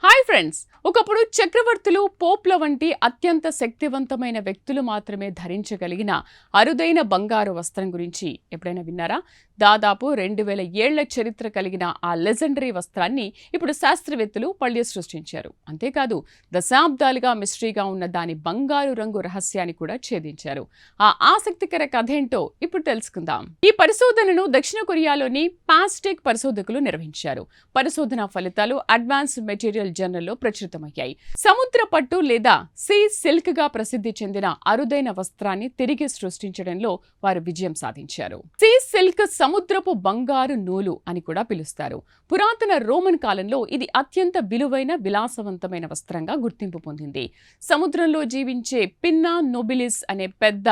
Hi friends, ఒకప్పుడు చక్రవర్తులు, పోప్ల వంటి అత్యంత శక్తివంతమైన వ్యక్తులు మాత్రమే ధరించగలిగిన అరుదైన బంగారు వస్త్రం గురించి ఎప్పుడైనా విన్నారా? దాదాపు 2000 ఏళ్ల చరిత్ర కలిగిన ఆ లెజెండరీ వస్త్రాన్ని ఇప్పుడు శాస్త్రవేత్తలు మళ్లీ సృష్టించారు. అంతేకాదు దశాబ్దాలుగా మిస్టరీగా ఉన్న దాని బంగారు రంగు రహస్యాన్ని కూడా ఛేదించారు. ఆ ఆసక్తికర కథేంటో ఇప్పుడు తెలుసుకుందాం. ఈ పరిశోధనను దక్షిణ కొరియాలోని పాస్టెక్ పరిశోధకులు నిర్వహించారు. పరిశోధన ఫలితాలు అడ్వాన్స్ మెటీరియల్ జర్నల్లో ప్రచురితమయ్యాయి. సముద్ర పట్టు లేదా సీ సిల్క్ గా ప్రసిద్ధి చెందిన అరుదైన వస్త్రాన్ని తిరిగి సృష్టించడంలో వారు విజయం సాధించారు. సీ సిల్క్ సముద్రపు బంగారు నూలు అని కూడా పిలుస్తారు. పురాతన రోమన్ కాలంలో ఇది అత్యంత విలువైన, విలాసవంతమైన వస్త్రంగా గుర్తింపు పొందింది. సముద్రంలో జీవించే పిన్నా నోబిలిస్ అనే పెద్ద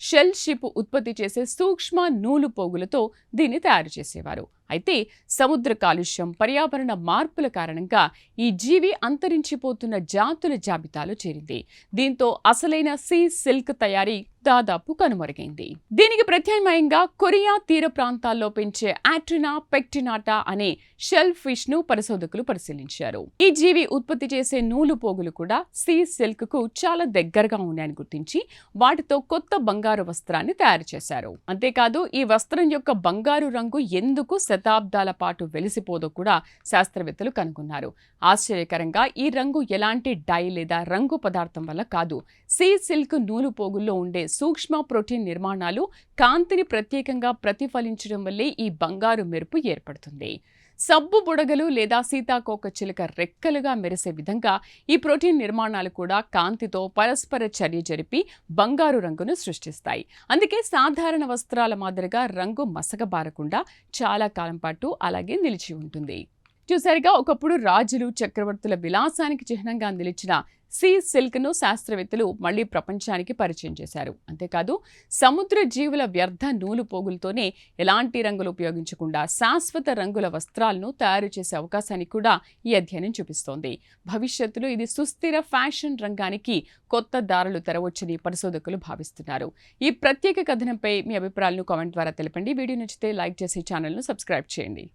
షెల్ షిప్ ఉత్పత్తి చేసే సూక్ష్మ నూలు పోగులతో దీన్ని తయారు చేసేవారు. అయితే సముద్ర కాలుష్యం, పర్యావరణ మార్పుల కారణంగా ఈ జీవి అంతరించిపోతున్న జాతుల జాబితాలో చేరింది. దీంతో అసలైన సీ సిల్క్ తయారీ దాదాపు కనుమరుగైంది. దీనికి ప్రత్యామ్నాయంగా కొరియా తీర ప్రాంతాల్లో పెంచే ఆట్రినా పెక్టినాటా అనే షెల్ ఫిష్ ను పరిశోధకులు పరిశీలించారు. ఈ జీవి ఉత్పత్తి చేసే నూలు పోగులు కూడా సీ సిల్క్ కు చాలా దగ్గరగా ఉన్నాయని గుర్తించి వాటితో కొత్త బంగారు వస్త్రాన్ని తయారు చేశారు. అంతేకాదు ఈ వస్త్రం యొక్క బంగారు రంగు ఎందుకు శతాబ్దాల పాటు వెలిసిపోదో కూడా శాస్త్రవేత్తలు కనుగొన్నారు. ఆశ్చర్యకరంగా ఈ రంగు ఎలాంటి డై లేదా రంగు పదార్థం వల్ల కాదు. సీ సిల్క్ నూలు పోగుల్లో ఉండే సూక్ష్మ ప్రోటీన్ నిర్మాణాలు కాంతిని ప్రత్యేకంగా ప్రతిఫలించడం వల్లే ఈ బంగారు మెరుపు ఏర్పడుతుంది. సబ్బు బుడగలు లేదా సీతాకోక చిలుక రెక్కలుగా మెరిసే విధంగా ఈ ప్రోటీన్ నిర్మాణాలు కూడా కాంతితో పరస్పర చర్య జరిపి బంగారు రంగును సృష్టిస్తాయి. అందుకే సాధారణ వస్త్రాల మాదిరిగా రంగు మసకబారకుండా చాలా కాలం పాటు అలాగే నిలిచి ఉంటుంది. చూసారుగా, ఒకప్పుడు రాజులు, చక్రవర్తుల విలాసానికి చిహ్నంగా నిలిచిన సీ సిల్క్ ను శాస్త్రవేత్తలు మళ్లీ ప్రపంచానికి పరిచయం చేశారు. అంతేకాదు సముద్ర జీవుల వ్యర్థ నూలు పోగులతోనే ఎలాంటి రంగులు ఉపయోగించకుండా శాశ్వత రంగుల వస్త్రాలను తయారు చేసే అవకాశాన్ని కూడా ఈ అధ్యయనం చూపిస్తోంది. భవిష్యత్తులో ఇది సుస్థిర ఫ్యాషన్ రంగానికి కొత్త దారులు తెరవచ్చని పరిశోధకులు భావిస్తున్నారు. ఈ ప్రత్యేక కథనంపై మీ అభిప్రాయాలను కామెంట్ ద్వారా తెలపండి. వీడియో నచ్చితే లైక్ చేసి ఛానల్ను సబ్స్క్రైబ్ చేయండి.